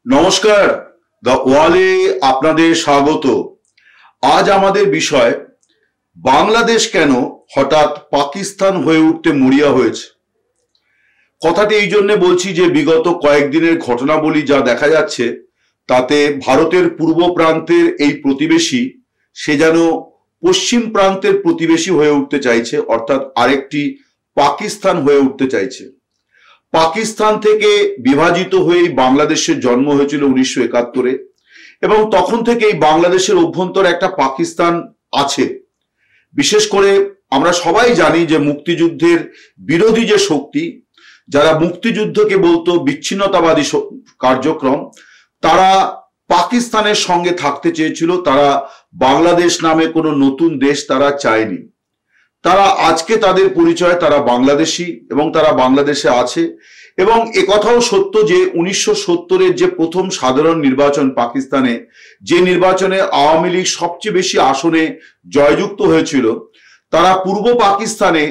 নমস্কার, দ্য ওয়ালে আপনাদের স্বাগত। আজ আমাদের বিষয় বাংলাদেশ কেন হঠাৎ পাকিস্তান হয়ে উঠতে মরিয়া হয়েছে। কথাটি এই জন্য বলছি যে বিগত কয়েকদিনের ঘটনাবলী যা দেখা যাচ্ছে তাতে ভারতের পূর্ব প্রান্তের এই প্রতিবেশী সে যেন পশ্চিম প্রান্তের প্রতিবেশী হয়ে উঠতে চাইছে, অর্থাৎ আরেকটি পাকিস্তান হয়ে উঠতে চাইছে। পাকিস্তান থেকে বিভাজিত হয়েই বাংলাদেশের জন্ম হয়েছিল 1971-এ, এবং তখন থেকেই বাংলাদেশের অভ্যন্তরে একটা পাকিস্তান আছে। বিশেষ করে আমরা সবাই জানি যে মুক্তিযুদ্ধের বিরোধী যে শক্তি, যারা মুক্তিযুদ্ধকে বলতো বিচ্ছিন্নতাবাদী কার্যক্রম, তারা পাকিস্তানের সঙ্গে থাকতে চেয়েছিল। তারা বাংলাদেশ নামে কোনো নতুন দেশ তারা চায়নি। তারা আজকে তাদের পরিচয় তারা বাংলাদেশি এবং তারা বাংলাদেশে আছে। এবং একথাও সত্য যে 1970-এর যে প্রথম সাধারণ নির্বাচন পাকিস্তানে, যে নির্বাচনে আওয়ামী লীগ সবচেয়ে বেশি আসনে জয়যুক্ত হয়েছিল, তারা পূর্ব পাকিস্তানে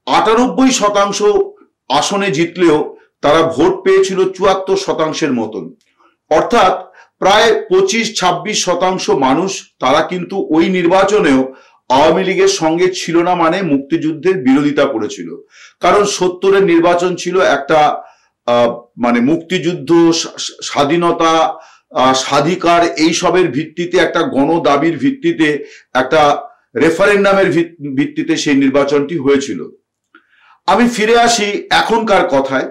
98% আসনে জিতলেও তারা ভোট পেয়েছিল 74%-এর মতন। অর্থাৎ প্রায় 25-26% মানুষ তারা কিন্তু ওই নির্বাচনেও আওয়ামী লীগের সঙ্গে ছিল না, মানে মুক্তিযুদ্ধের বিরোধিতা করেছিল। কারণ 70-এর নির্বাচন ছিল একটা মানে মুক্তিযুদ্ধ, স্বাধীনতা, স্বাধিকার এইসবের ভিত্তিতে, একটা গণদাবির ভিত্তিতে, একটা রেফারেন্ডামের ভিত্তিতে সেই নির্বাচনটি হয়েছিল। আমি ফিরে আসি এখনকার কথায়,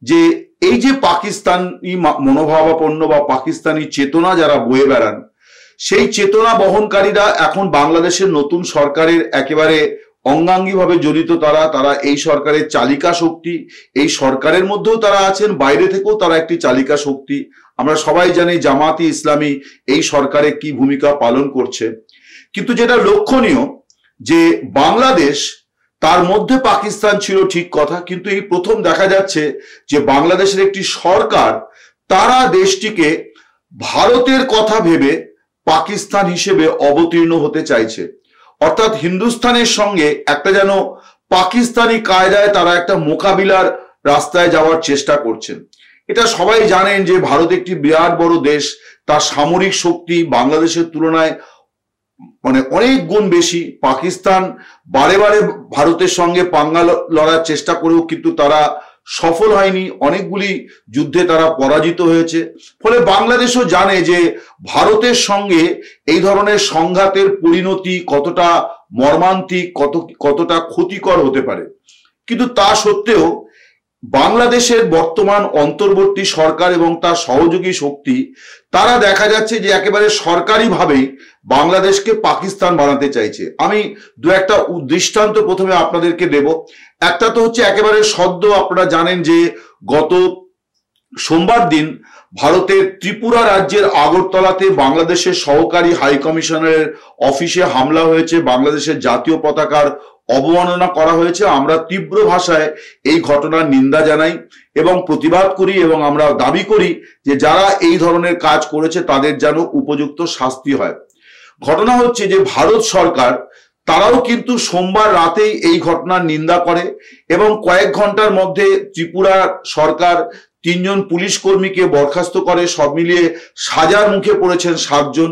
যে এই যে পাকিস্তানি মনোভাবাপন্ন বা পাকিস্তানি চেতনা যারা বয়ে বেড়ান, সেই চেতনা বহনকারীরা এখন বাংলাদেশের নতুন সরকারের একেবারে অঙ্গাঙ্গিভাবে জড়িত। তারা এই সরকারের চালিকা শক্তি। এই সরকারের মধ্যেও তারা আছেন, বাইরে থেকেও তারা একটি চালিকা শক্তি। আমরা সবাই জানি জামাতি ইসলামী এই সরকারে কি ভূমিকা পালন করছে। কিন্তু যেটা লক্ষণীয় যে বাংলাদেশ, তার মধ্যে পাকিস্তান ছিল ঠিক কথা, কিন্তু এই প্রথম দেখা যাচ্ছে যে বাংলাদেশের একটি সরকার তারা দেশটিকে ভারতের কথা ভেবে পাকিস্তান হিসেবে অবতীর্ণ হতে চাইছে। অর্থাৎ হিন্দুস্তানের সঙ্গে একটা যেন পাকিস্তানি কায়দায় তারা একটা মোকাবিলার রাস্তায় যাওয়ার চেষ্টা করছেন। এটা সবাই জানেন যে ভারত একটি বিরাট বড় দেশ, তার সামরিক শক্তি বাংলাদেশের তুলনায় মানে অনেক গুণ বেশি। পাকিস্তান বারে বারে ভারতের সঙ্গে পাঙ্গা লড়ার চেষ্টা করেও কিন্তু তারা সফল হয়নি, অনেকগুলি যুদ্ধে তারা পরাজিত হয়েছে। ফলে বাংলাদেশও জানে যে ভারতের সঙ্গে এই ধরনের সংঘাতের পরিণতি কতটা মর্মান্তিক, কতটা ক্ষতিকর হতে পারে। কিন্তু তা সত্ত্বেও বাংলাদেশের বর্তমান অন্তর্বর্তী সরকার এবং তার সহযোগী শক্তি, তারা দেখা যাচ্ছে যে একেবারে সরকারিভাবেই বাংলাদেশকে পাকিস্তান বানাতে চাইছে। আমি দু একটা দৃষ্টান্ত প্রথমে আপনাদেরকে দেব। একটা তো হচ্ছে একেবারে সদ্য, আপনারা জানেন যে গত সোমবার দিন ভারতের ত্রিপুরা রাজ্যের আগরতলাতে বাংলাদেশের সহকারী হাই কমিশনারের অফিসে হামলা হয়েছে, বাংলাদেশের জাতীয় পতাকার অবমাননা করা হয়েছে। আমরা তীব্র ভাষায় এই ঘটনার নিন্দা জানাই এবং প্রতিবাদ করি, এবং আমরা দাবি করি যে যারা এই ধরনের কাজ করেছে তাদের যেন উপযুক্ত শাস্তি হয়। ঘটনা হচ্ছে যে ভারত সরকার তারাও কিন্তু সোমবার রাতেই এই ঘটনার নিন্দা করে, এবং কয়েক ঘন্টার মধ্যে ত্রিপুরা সরকার 3 জন পুলিশ কর্মীকে বরখাস্ত করে। সব মিলিয়ে সাজার মুখে পড়েছেন 7 জন।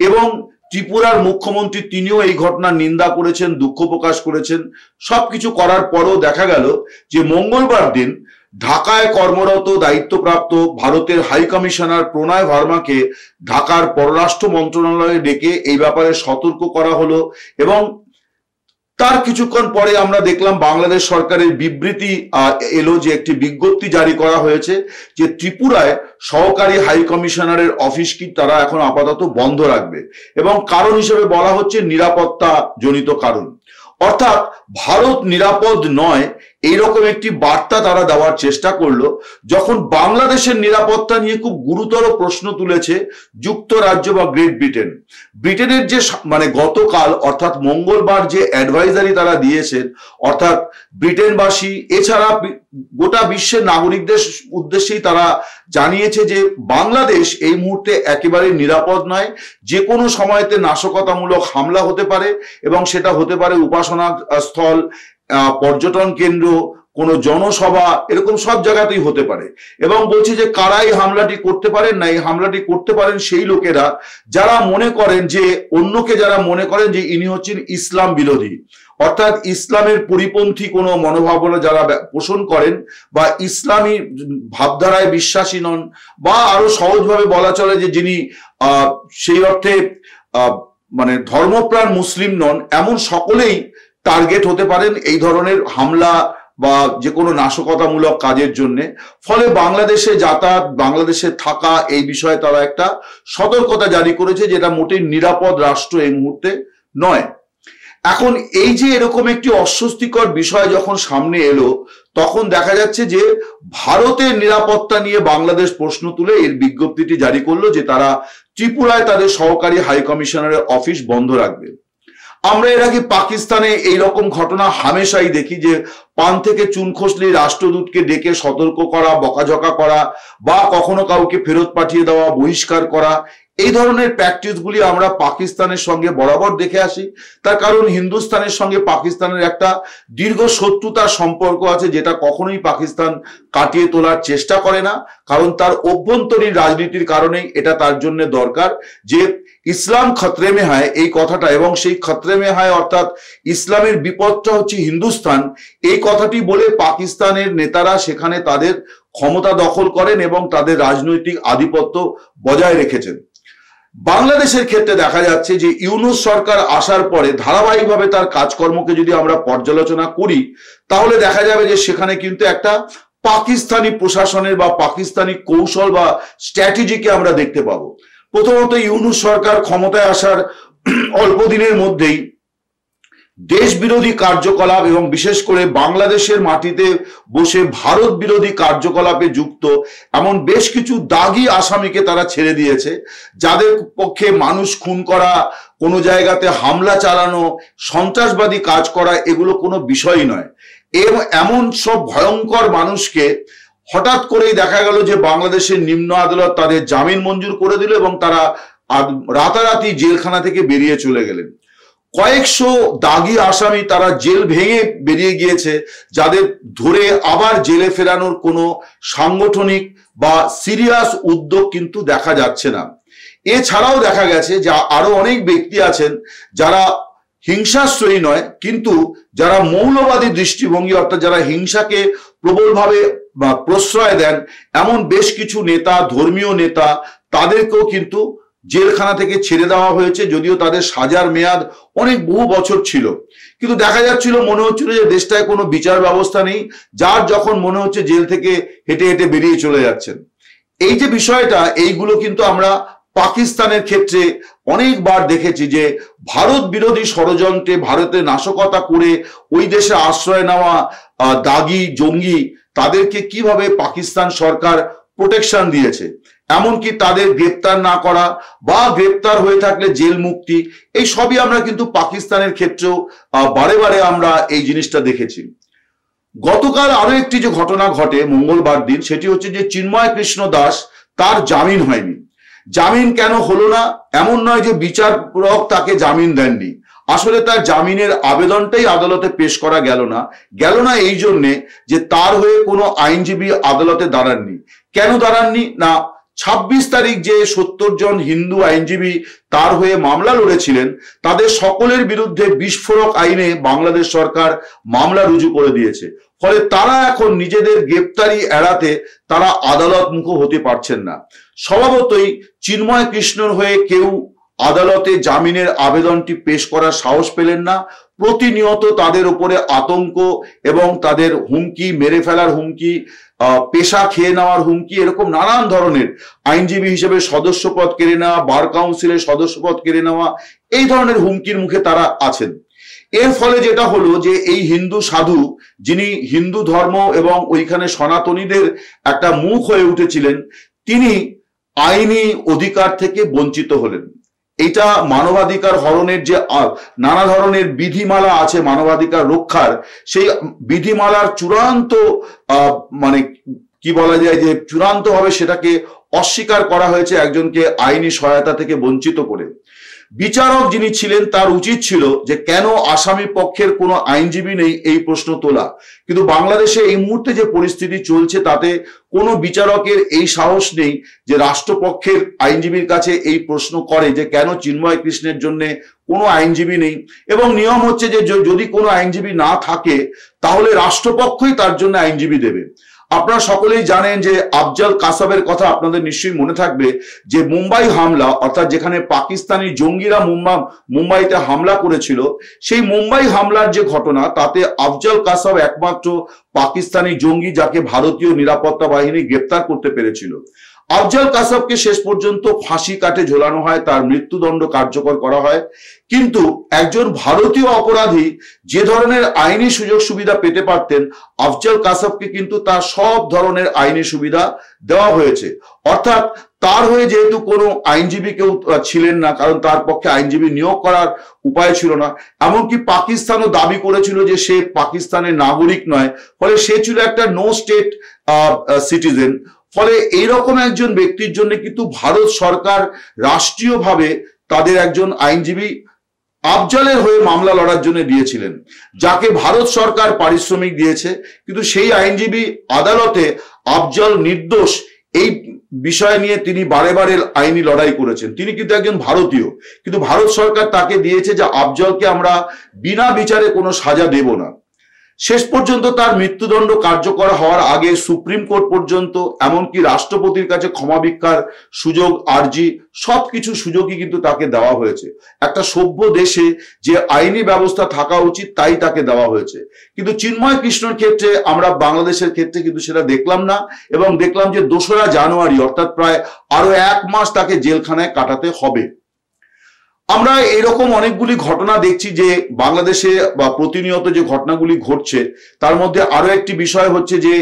এবং ত্রিপুরার মুখ্যমন্ত্রী তিনিও এই ঘটনার নিন্দা করেছেন, দুঃখ প্রকাশ করেছেন। সবকিছু করার পরও দেখা গেল যে মঙ্গলবার দিন ঢাকায় কর্মরত দায়িত্বপ্রাপ্ত ভারতের হাই কমিশনার প্রণয় ভার্মাকে ঢাকার পররাষ্ট্র মন্ত্রণালয়ে ডেকে এই ব্যাপারে সতর্ক করা হলো। এবং তার কিছুক্ষণ পরে আমরা দেখলাম বাংলাদেশ সরকারের বিবৃতি এলো, যে একটি বিজ্ঞপ্তি জারি করা হয়েছে যে ত্রিপুরায় সহকারী হাই কমিশনারের অফিস কি তারা এখন আপাতত বন্ধ রাখবে, এবং কারণ হিসেবে বলা হচ্ছে নিরাপত্তা জনিত কারণ। অর্থাৎ ভারত নিরাপদ নয় এইরকম একটি বার্তা তারা দেওয়ার চেষ্টা করলো, যখন বাংলাদেশের নিরাপত্তা নিয়ে খুব গুরুতর প্রশ্ন তুলেছে যুক্তরাজ্য বা গ্রেট ব্রিটেন। ব্রিটেনের যে মানে গতকাল অর্থাৎ মঙ্গলবার যে অ্যাডভাইজারি তারা দিয়েছেন, অর্থাৎ ব্রিটেনবাসী এছাড়া গোটা বিশ্বের নাগরিকদের উদ্দেশ্যেই তারা জানিয়েছে যে বাংলাদেশ এই মুহূর্তে একেবারে নিরাপদ নয়। যে কোনো সময়তে নাশকতামূলক হামলা হতে পারে, এবং সেটা হতে পারে উপাসনা স্থল, পর্যটন কেন্দ্র, কোনো জনসভা, এরকম সব জায়গাতেই হতে পারে। এবং বলছি যে কারা এই হামলাটি করতে পারেন না, এই হামলাটি করতে পারেন সেই লোকেরা যারা মনে করেন যে অন্যকে, যারা মনে করেন যে ইনি হচ্ছেন ইসলাম বিরোধী, অর্থাৎ ইসলামের পরিপন্থী কোনো মনোভাবনা যারা পোষণ করেন বা ইসলামী ভাবধারায় বিশ্বাসী নন, বা আরো সহজভাবে বলা চলে যে যিনি সেই অর্থে মানে ধর্মপ্রাণ মুসলিম নন, এমন সকলেই টার্গেট হতে পারেন এই ধরনের হামলা বা যে কোনো নাশকতামূলক কাজের জন্য। ফলে বাংলাদেশে যাতায়াত, বাংলাদেশে থাকা, এই বিষয়ে তারা একটা সতর্কতা জারি করেছে, যেটা মোটেই নিরাপদ রাষ্ট্র এই মুহূর্তে নয়। এখন এই যে এরকম একটি অস্বস্তিকর বিষয় যখন সামনে এলো, তখন দেখা যাচ্ছে যে ভারতের নিরাপত্তা নিয়ে বাংলাদেশ প্রশ্ন তুলে এর বিজ্ঞপ্তিটি জারি করলো যে তারা ত্রিপুরায় তাদের সহকারী হাই কমিশনারের অফিস বন্ধ রাখবে। আমরা এর আগে পাকিস্তানে এইরকম ঘটনা হামেশাই দেখি যে পান থেকে চুন খসলে রাষ্ট্রদূতকে ডেকে সতর্ক করা, বকাঝকা করা, বা কখনো কাউকে ফেরত পাঠিয়ে দেওয়া, বহিষ্কার করা, এই ধরনের প্র্যাকটিসগুলি আমরা পাকিস্তানের সঙ্গে বরাবর দেখে আসি। তার কারণ হিন্দুস্তানের সঙ্গে পাকিস্তানের একটা দীর্ঘ শত্রুতার সম্পর্ক আছে, যেটা কখনোই পাকিস্তান কাটিয়ে তোলার চেষ্টা করে না, কারণ তার অভ্যন্তরীণ রাজনীতির কারণেই এটা তার জন্য দরকার যে ইসলাম খতরে মে হায়, এই কথাটা, এবং সেই খতরে মে হায় অর্থাৎ ইসলামের বিপদটা হচ্ছে হিন্দুস্তান, এই কথাটি বলে পাকিস্তানের নেতারা সেখানে তাদের ক্ষমতা দখল করেন এবং তাদের রাজনৈতিক আধিপত্য বজায় রেখেছেন। বাংলাদেশের ক্ষেত্রে দেখা যাচ্ছে যে ইউনূস সরকার আসার পরে ধারাবাহিকভাবে তার কাজকর্মকে যদি আমরা পর্যালোচনা করি, তাহলে দেখা যাবে যে সেখানে কিন্তু একটা পাকিস্তানি প্রশাসনের বা পাকিস্তানি কৌশল বা স্ট্র্যাটেজিকে আমরা দেখতে পাবো। প্রথমত, ইউনূস সরকার ক্ষমতায় আসার অল্প দিনের মধ্যেই দেশ বিরোধী কার্যকলাপ এবং বিশেষ করে বাংলাদেশের মাটিতে বসে ভারত বিরোধী কার্যকলাপে যুক্ত এমন বেশ কিছু দাগী আসামিকে তারা ছেড়ে দিয়েছে, যাদের পক্ষে মানুষ খুন করা, কোনো জায়গাতে হামলা চালানো, সন্ত্রাসবাদী কাজ করা এগুলো কোনো বিষয়ই নয়। এমন সব ভয়ঙ্কর মানুষকে হঠাৎ করেই দেখা গেল যে বাংলাদেশের নিম্ন আদালত তাদের জামিন মঞ্জুর করে দিল এবং তারা রাতারাতি জেলখানা থেকে বেরিয়ে চলে গেলেন। কয়েকশো দাগী আসামি তারা জেল ভেঙে বেরিয়ে গিয়েছে, যাদের ধরে আবার জেলে ফেরানোর কোনো সাংগঠনিক বা সিরিয়াস উদ্যোগ কিন্তু দেখা যাচ্ছে না। এছাড়াও দেখা গেছে যে আরো অনেক ব্যক্তি আছেন যারা হিংসাশ্রয়ী নয়, কিন্তু যারা মৌলবাদী দৃষ্টিভঙ্গি অর্থাৎ যারা হিংসাকে প্রবলভাবে প্রশ্রয় দেন, এমন বেশ কিছু নেতা, ধর্মীয় নেতা, তাদেরকেও কিন্তু জেলখানা থেকে ছেড়ে দেওয়া হয়েছে, যদিও তাদের সাজার মেয়াদ অনেক বহু বছর ছিল। কিন্তু দেখা যাচ্ছিল, মনে হচ্ছিল যে দেশটায় কোনো বিচার ব্যবস্থা নেই, যার যখন মনে হচ্ছে জেল থেকে হেঁটে হেঁটে বেরিয়ে চলে যাচ্ছেন। এই যে বিষয়টা, এইগুলো কিন্তু আমরা পাকিস্তানের ক্ষেত্রে অনেকবার দেখেছি যে ভারত বিরোধী ষড়যন্ত্রে, ভারতে নাশকতা করে ওই দেশে আশ্রয় নেওয়া দাগী জঙ্গি, তাদেরকে কিভাবে পাকিস্তান সরকার প্রোটেকশন দিয়েছে, এমনকি তাদের গ্রেপ্তার না করা বা গ্রেপ্তার হয়ে থাকলে জেল মুক্তি, এই সবই আমরা কিন্তু পাকিস্তানের ক্ষেত্রেও বারে বারে আমরা এই জিনিসটা দেখেছি। গতকাল আরো একটি যে ঘটনা ঘটে মঙ্গলবার দিন, সেটি হচ্ছে যে চিন্ময় কৃষ্ণ দাস, তার জামিন হয়নি। জামিন কেন হলো না? এমন নয় যে বিচারক তাকে জামিন দেননি, আসলে তার জামিনের আবেদনটাই আদালতে পেশ করা গেল না এই জন্যে যে তার হয়ে কোনো আইনজীবী আদালতে দাঁড়াননি। কেন দাঁড়াননি না, 26 তারিখ যে 70 জন হিন্দু আইনজীবী তার হয়ে মামলা লড়েছিলেন, তাদের সকলের বিরুদ্ধে বিস্ফোরক আইনে বাংলাদেশ সরকার মামলা রুজু করে দিয়েছে। ফলে তারা এখন নিজেদের গ্রেপ্তারি এড়াতে তারা আদালত মুখ হতে পারছেন না। স্বভাবতই চিন্ময় কৃষ্ণর হয়ে কেউ আদালতে জামিনের আবেদনটি পেশ করার সাহস পেলেন না। প্রতিনিয়ত তাদের উপরে আতঙ্ক এবং তাদের হুমকি, মেরে ফেলার হুমকি, পেশা খেয়ে নেওয়ার হুমকি, এরকম নানান ধরনের, আইনজীবী হিসেবে সদস্যপদ কেড়ে নেওয়া, বার কাউন্সিলের সদস্যপদ কেড়ে নেওয়া, এই ধরনের হুমকির মুখে তারা আছেন। এর ফলে যেটা হলো যে এই হিন্দু সাধু, যিনি হিন্দু ধর্ম এবং ওইখানে সনাতনীদের একটা মুখ হয়ে উঠেছিলেন, তিনি আইনি অধিকার থেকে বঞ্চিত হলেন। এটা মানবাধিকার হরণের যে নানা ধরনের বিধিমালা আছে মানবাধিকার রক্ষার, সেই বিধিমালার চূড়ান্ত মানে কি বলা যায় যে চূড়ান্ত ভাবে সেটাকে অস্বীকার করা হয়েছে একজনকে আইনি সহায়তা থেকে বঞ্চিত করে। বিচারক যিনি ছিলেন তার উচিত ছিল যে কেন আসামি পক্ষের কোনো আইনজীবী নেই এই প্রশ্ন তোলা, কিন্তু বাংলাদেশে এই মুহূর্তে যে পরিস্থিতি চলছে তাতে কোনো বিচারকের এই সাহস নেই যে রাষ্ট্রপক্ষের আইনজীবীর কাছে এই প্রশ্ন করে যে কেন চিন্ময় কৃষ্ণের জন্য কোনো আইনজীবী নেই। এবং নিয়ম হচ্ছে যে যদি কোনো আইনজীবী না থাকে তাহলে রাষ্ট্রপক্ষই তার জন্য আইনজীবী দেবে। আপনারা সকলেই জানেন যে আফজল কাসাবের কথা আপনাদের নিশ্চয়ই মনে থাকবে, যে মুম্বাই হামলা, অর্থাৎ যেখানে পাকিস্তানি জঙ্গিরা মুম্বাইতে হামলা করেছিল, সেই মুম্বাই হামলার যে ঘটনা তাতে আফজল কাসাব একমাত্র পাকিস্তানি জঙ্গি যাকে ভারতীয় নিরাপত্তা বাহিনী গ্রেপ্তার করতে পেরেছিল। আফজল কাসাবকে শেষ পর্যন্ত ফাঁসি কাটে ঝোলানো হয়, তার মৃত্যুদণ্ড কার্যকর করা হয়। কিন্তু একজন ভারতীয় অপরাধী যে ধরনের আইনি সুযোগ সুবিধা পেতে পারতেন, আফজল কাসাবকে কিন্তু তার সব ধরনের আইনি সুবিধা দেওয়া হয়েছে। অর্থাৎ তার হয়ে যেহেতু কোনো আইনজীবী কেউ ছিলেন না, কারণ তার পক্ষে আইনজীবী নিয়োগ করার উপায় ছিল না, এমনকি পাকিস্তানও দাবি করেছিল যে সে পাকিস্তানের নাগরিক নয়, ফলে সে ছিল একটা নো স্টেট সিটিজেন। ফলে এইরকম একজন ব্যক্তির জন্য কিন্তু ভারত সরকার রাষ্ট্রীয়ভাবে তাদের একজন আইনজীবী আফজলের হয়ে মামলা লড়ার জন্য দিয়েছিলেন, যাকে ভারত সরকার পারিশ্রমিক দিয়েছে। কিন্তু সেই আইনজীবী আদালতে আফজল নির্দোষ এই বিষয় নিয়ে তিনি বারে বারে আইনি লড়াই করেছেন। তিনি কিন্তু একজন ভারতীয়, কিন্তু ভারত সরকার তাকে দিয়েছে যে আফজলকে আমরা বিনা বিচারে কোনো সাজা দেব না। শেষ পর্যন্ত তার মৃত্যুদণ্ড কার্যকর হওয়ার আগে সুপ্রিম কোর্ট পর্যন্ত, এমনকি রাষ্ট্রপতির কাছে ক্ষমা ভিক্ষার সুযোগ, আর্জি, সবকিছু সুযোগই কিন্তু তাকে দেওয়া হয়েছে। একটা সভ্য দেশে যে আইনি ব্যবস্থা থাকা উচিত তাই তাকে দেওয়া হয়েছে। কিন্তু চিন্ময় কৃষ্ণর ক্ষেত্রে, আমরা বাংলাদেশের ক্ষেত্রে কিন্তু সেটা দেখলাম না, এবং দেখলাম যে 2রা জানুয়ারি অর্থাৎ প্রায় আরো 1 মাস তাকে জেলখানায় কাটাতে হবে। আমরা এরকম অনেকগুলি ঘটনা দেখছি যে বাংলাদেশে বা প্রতিনিয়ত যে ঘটনাগুলি ঘটছে, তার মধ্যে আরো একটি বিষয় হচ্ছে যে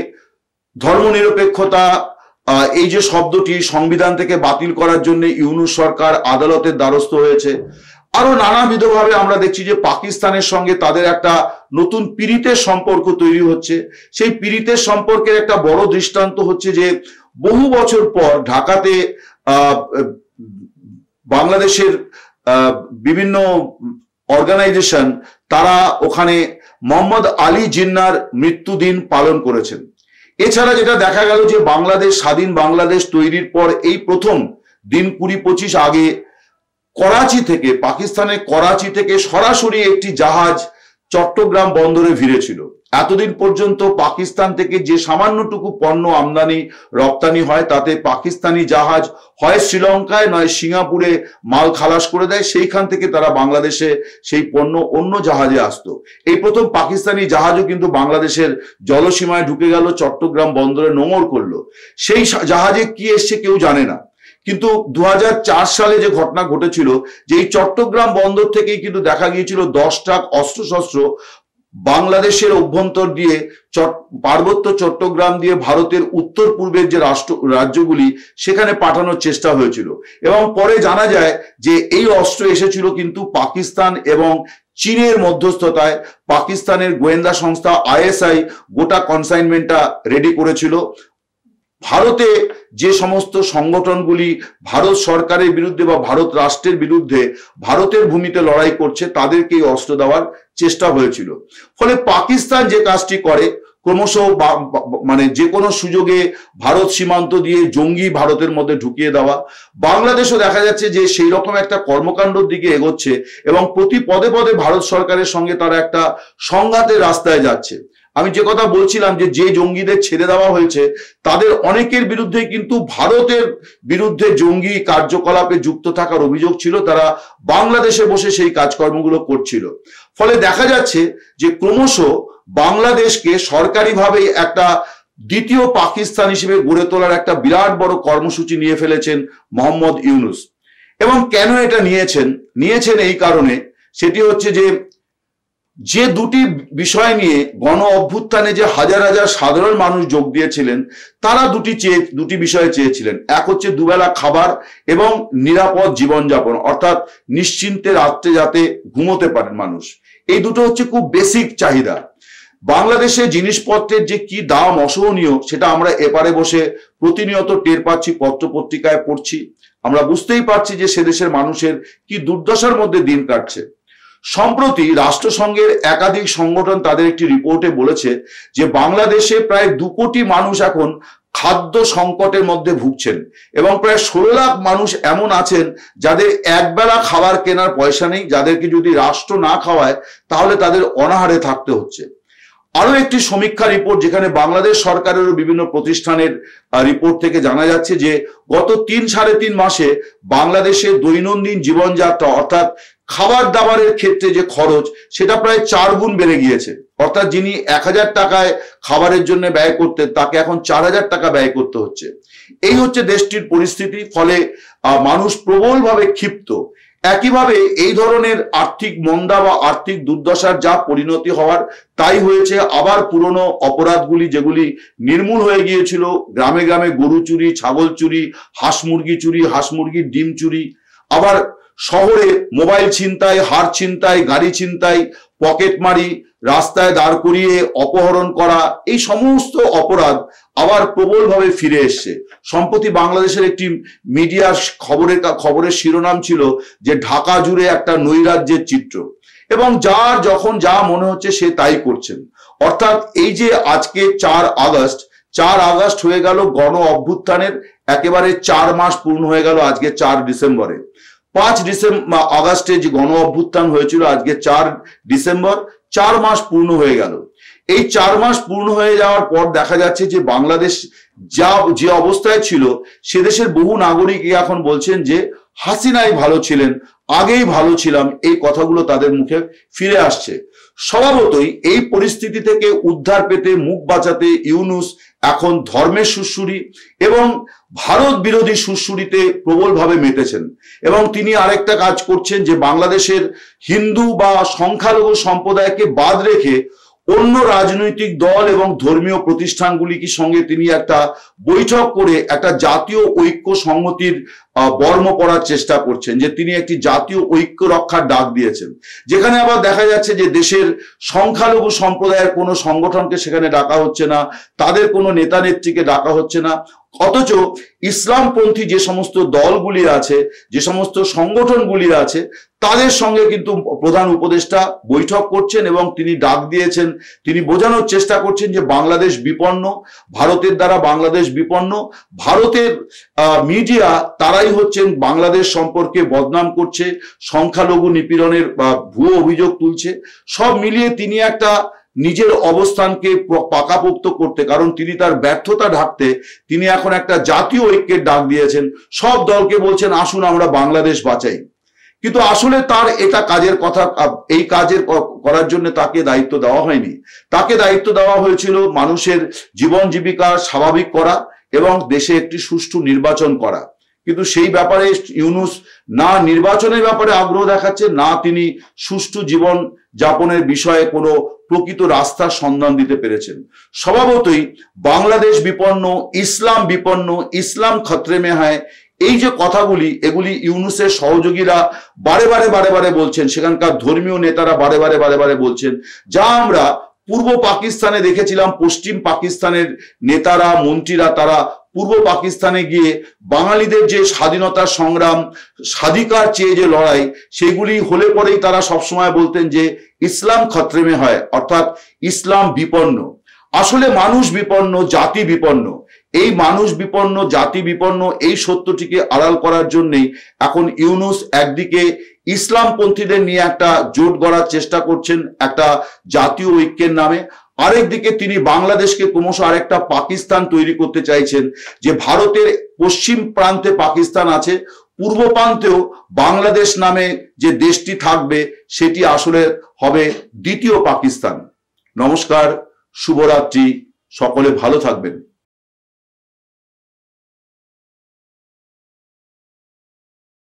ধর্মনিরপেক্ষতা, এই যে শব্দটি সংবিধান থেকে বাতিল করার জন্য ইউনূস সরকার আদালতের দ্বারস্থ হয়েছে। আরো নানাবিধভাবে আমরা দেখছি যে পাকিস্তানের সঙ্গে তাদের একটা নতুন পীড়িতের সম্পর্ক তৈরি হচ্ছে। সেই পীড়িতের সম্পর্কের একটা বড় দৃষ্টান্ত হচ্ছে যে বহু বছর পর ঢাকাতে বাংলাদেশের বিভিন্ন অর্গানাইজেশন তারা ওখানে মোহাম্মদ আলী জিন্নার মৃত্যুদিন পালন করেছেন। এছাড়া যেটা দেখা গেল যে বাংলাদেশ, স্বাধীন বাংলাদেশ তৈরির পর এই প্রথম দিন 20-25 আগে করাচি থেকে, পাকিস্তানের করাচি থেকে সরাসরি একটি জাহাজ চট্টগ্রাম বন্দরে ভিড়েছিল। এতদিন পর্যন্ত পাকিস্তান থেকে যে সামান্যটুকু পণ্য আমদানি রপ্তানি হয় তাতে পাকিস্তানি জাহাজ হয় শ্রীলঙ্কায় নয় সিঙ্গাপুরে মাল খালাস করে দেয়, সেইখান থেকে তারা বাংলাদেশে সেই পণ্য অন্য জাহাজে আসতো। এই প্রথম পাকিস্তানি জাহাজও কিন্তু বাংলাদেশের জলসীমায় ঢুকে গেল, চট্টগ্রাম বন্দরে নোঙর করলো। সেই জাহাজে কি এসছে কেউ জানে না। কিন্তু 2004 সালে যে ঘটনা ঘটেছিল, যে এই চট্টগ্রাম বন্দর থেকেই কিন্তু দেখা গিয়েছিল 10 ট্রাক অস্ত্রশস্ত্র বাংলাদেশের অভ্যন্তর দিয়ে পার্বত্য চট্টগ্রাম দিয়ে ভারতের উত্তর পূর্বের যে রাজ্যগুলি সেখানে পাঠানোর চেষ্টা হয়েছিল। এবং পরে জানা যায় যে এই অস্ত্র এসেছিল কিন্তু পাকিস্তান এবং চীনের মধ্যস্থতায়। পাকিস্তানের গোয়েন্দা সংস্থা ISI গোটা কনসাইনমেন্টটা রেডি করেছিল। ভারতে যে সমস্ত সংগঠনগুলি ভারত সরকারের বিরুদ্ধে বা ভারত রাষ্ট্রের বিরুদ্ধে ভারতের ভূমিতে লড়াই করছে তাদেরকে এই অস্ত্র দেওয়ার চেষ্টা হয়েছিল। ফলে পাকিস্তান যে কাজটি করে, ক্রমশ মানে যে কোনো সুযোগে ভারত সীমান্ত দিয়ে জঙ্গি ভারতের মধ্যে ঢুকিয়ে দেওয়া। বাংলাদেশও দেখা যাচ্ছে যে সেই রকম একটা কর্মকাণ্ডের দিকে এগোচ্ছে এবং প্রতি পদে পদে ভারত সরকারের সঙ্গে তারা একটা সংঘাতের রাস্তায় যাচ্ছে। আমি যে কথা বলছিলাম যে জঙ্গিদের ছেড়ে দেওয়া হয়েছে তাদের অনেকের বিরুদ্ধে কিন্তু ভারতের বিরুদ্ধে জঙ্গি কার্যকলাপে যুক্ত থাকার অভিযোগ ছিল, তারা বাংলাদেশে বসে সেই কাজকর্মগুলো করছিল। ফলে দেখা যাচ্ছে যে ক্রমশ বাংলাদেশকে সরকারিভাবে একটা দ্বিতীয় পাকিস্তান হিসেবে গড়ে তোলার একটা বিরাট বড় কর্মসূচি নিয়ে ফেলেছেন মোহাম্মদ ইউনূস। এবং কেন এটা নিয়েছেন এই কারণে, সেটি হচ্ছে যে দুটি বিষয় নিয়ে গণ অভ্যুত্থানে যে হাজার হাজার সাধারণ মানুষ যোগ দিয়েছিলেন তারা দুটি বিষয়ে চেয়েছিলেন। এক হচ্ছে দুবেলা খাবার এবং নিরাপদ জীবনযাপন, অর্থাৎ নিশ্চিন্তে রাত্রে যাতে ঘুমোতে পারেন মানুষ। এই দুটো হচ্ছে খুব বেসিক চাহিদা। বাংলাদেশে জিনিসপত্রের যে কি দাম অসহনীয় সেটা আমরা এপারে বসে প্রতিনিয়ত টের পাচ্ছি, পত্রপত্রিকায় পড়ছি। আমরা বুঝতেই পারছি যে সে দেশের মানুষের কি দুর্দশার মধ্যে দিন কাটছে। সম্প্রতি রাষ্ট্রসংঘের একাধিক সংগঠন তাদের একটি রিপোর্টে বলেছে যে বাংলাদেশে প্রায় 2 কোটি মানুষ এখন খাদ্য সংকটের মধ্যে ভুগছেন এবং প্রায় 16 লাখ মানুষ এমন আছেন যাদের একবেলা খাবার কেনার পয়সা নেই, যাদেরকে যদি রাষ্ট্র না খাওয়ায় তাহলে তাদের অনাহারে থাকতে হচ্ছে। আরো একটি সমীক্ষা রিপোর্ট যেখানে বাংলাদেশ সরকারের বিভিন্ন প্রতিষ্ঠানের রিপোর্ট থেকে জানা যাচ্ছে যে গত 3-3.5 মাসে বাংলাদেশের দৈনন্দিন জীবনযাত্রা অর্থাৎ খাবার দাবারের ক্ষেত্রে যে খরচ সেটা প্রায় 4 গুণ বেড়ে গিয়েছে। অর্থাৎ যিনি 1000 টাকায় খাবারের জন্য ব্যয় করতেন তাকে এখন 4000 টাকা ব্যয় করতে হচ্ছে। এই হচ্ছে দেশটির পরিস্থিতি, ফলে মানুষ প্রবলভাবে ক্ষিপ্ত। একইভাবে এই ধরনের আর্থিক মন্দা বা আর্থিক দুর্দশার যা পরিণতি হওয়ার তাই হয়েছে। আবার পুরনো অপরাধগুলি যেগুলি নির্মূল হয়ে গিয়েছিল, গ্রামে গ্রামে গরু চুরি, ছাগল চুরি, হাঁস মুরগি চুরি, হাঁস মুরগির ডিম চুরি, আবার শহরে মোবাইল ছিনতাই, হার ছিনতাই, গাড়ি ছিনতাই, পকেটমারি, রাস্তায় দাঁড় করিয়ে অপহরণ করা, এই সমস্ত অপরাধ আবার প্রবলভাবে ফিরে এসছে। সম্প্রতি বাংলাদেশের একটি মিডিয়ার খবরের শিরোনাম ছিল যে ঢাকা জুড়ে একটা নৈরাজ্যের চিত্র, এবং যার যখন যা মনে হচ্ছে সে তাই করছেন। অর্থাৎ এই যে আজকে 4 আগস্ট হয়ে গেল গণ অভ্যুত্থানের একেবারে 4 মাস পূর্ণ হয়ে গেল আজকে 4 ডিসেম্বরে। 5 আগস্টে যে গণ অভ্যুত্থান হয়েছিল, আজকে 4 ডিসেম্বর, 4 মাস পূর্ণ হয়ে গেল। এই 4 মাস পূর্ণ হয়ে যাওয়ার পর দেখা যাচ্ছে যে বাংলাদেশ যে অবস্থায় ছিল সে দেশের বহু নাগরিক এখন বলছেন যে হাসিনাই ভালো ছিলেন, আগেই ভালো ছিলাম, এই কথাগুলো তাদের মুখে ফিরে আসছে। স্বভাবতই এই পরিস্থিতি থেকে উদ্ধার পেতে, মুখ বাঁচাতে ইউনূস এখন ধর্মের সুড়সুড়ি এবং ভারত বিরোধী সুড়সুড়িতে প্রবলভাবে মেতেছেন, এবং তিনি আরেকটা কাজ করছেন যে বাংলাদেশের হিন্দু বা সংখ্যালঘু সম্প্রদায়কে বাদ রেখে অন্য রাজনৈতিক দল এবং ধর্মীয় প্রতিষ্ঠানগুলির সঙ্গে তিনি একটা বৈঠক করে একটা জাতীয় ঐক্য সংহতির বর্ম পড়ার চেষ্টা করছেন, যে তিনি একটি জাতীয় ঐক্য রক্ষার ডাক দিয়েছেন। যেখানে আবার দেখা যাচ্ছে যে দেশের সংখ্যালঘু সম্প্রদায়ের কোনো সংগঠনকে সেখানে ডাকা হচ্ছে না, তাদের কোনো নেতা নেত্রীকে ডাকা হচ্ছে না, অথচ ইসলামপন্থী যে সমস্ত দলগুলি আছে, যে সমস্ত সংগঠনগুলি আছে, তাদের সঙ্গে কিন্তু প্রধান উপদেষ্টা বৈঠক করছেন এবং তিনি ডাক দিয়েছেন, তিনি বোঝানোর চেষ্টা করছেন যে বাংলাদেশ বিপন্ন, ভারতের দ্বারা বাংলাদেশ বিপন্ন। ভারতের মিডিয়া তারাই হচ্ছেন বাংলাদেশ সম্পর্কে বদনাম করছে, সংখ্যালঘু নিপীড়নের ভুয়ো অভিযোগ তুলছে। সব মিলিয়ে তিনি একটা নিজের অবস্থানকে পাকাপোক্ত করতে, কারণ তিনি তার ব্যর্থতা ঢাকতে তিনি এখন একটা জাতীয় ঐক্যের ডাক দিয়েছেন। সব দলকে বলছেন আসুন আমরা বাংলাদেশ বাঁচাই। কিন্তু আসলে তার এটা কাজের কথা, এই কাজের করার জন্য তাকে দায়িত্ব দেওয়া হয়নি। তাকে দায়িত্ব দেওয়া হয়েছিল মানুষের জীবন জীবিকা স্বাভাবিক করা এবং দেশে একটি সুষ্ঠু নির্বাচন করা। কিন্তু সেই ব্যাপারে ইউনূস না নির্বাচনের ব্যাপারে আগ্রহ দেখাচ্ছে, না তিনি সুষ্ঠু জীবন যাপনের বিষয়ে কোনো প্রকৃত রাস্তার সন্ধান দিতে পেরেছেন। স্বভাবতই বাংলাদেশ বিপন্ন, ইসলাম বিপন্ন, ইসলাম খতরে মে হ্যায়, এই যে কথাগুলি, এগুলি ইউনূসের সহযোগীরা বারে বারে বলছেন, সেখানকার ধর্মীয় নেতারা বারে বারে বলছেন, যা আমরা পূর্ব পাকিস্তানে দেখেছিলাম। পশ্চিম পাকিস্তানের নেতারা, মন্ত্রীরা তারা পূর্ব পাকিস্তানে গিয়ে বাঙালিদের যে স্বাধীনতার সংগ্রাম, স্বাধিকার চেয়ে যে লড়াই, সেগুলি হলে পরেই তারা সবসময় বলতেন যে ইসলাম খতরে মে হয়, অর্থাৎ ইসলাম বিপন্ন। আসলে মানুষ বিপন্ন, জাতি বিপন্ন। এই মানুষ বিপন্ন, জাতি বিপন্ন, এই সত্যটিকে আড়াল করার জন্যই এখন ইউনূস একদিকে ইসলামপন্থীদের নিয়ে একটা জোট গড়ার চেষ্টা করছেন একটা জাতীয় ঐক্যের নামে, আরেকদিকে তিনি বাংলাদেশকে ক্রমশ আরেকটা পাকিস্তান তৈরি করতে চাইছেন, যে ভারতের পশ্চিম প্রান্তে পাকিস্তান আছে, পূর্ব প্রান্তেও বাংলাদেশ নামে যে দেশটি থাকবে সেটি আসলে হবে দ্বিতীয় পাকিস্তান। নমস্কার, শুভরাত্রি, সকলে ভালো থাকবেন।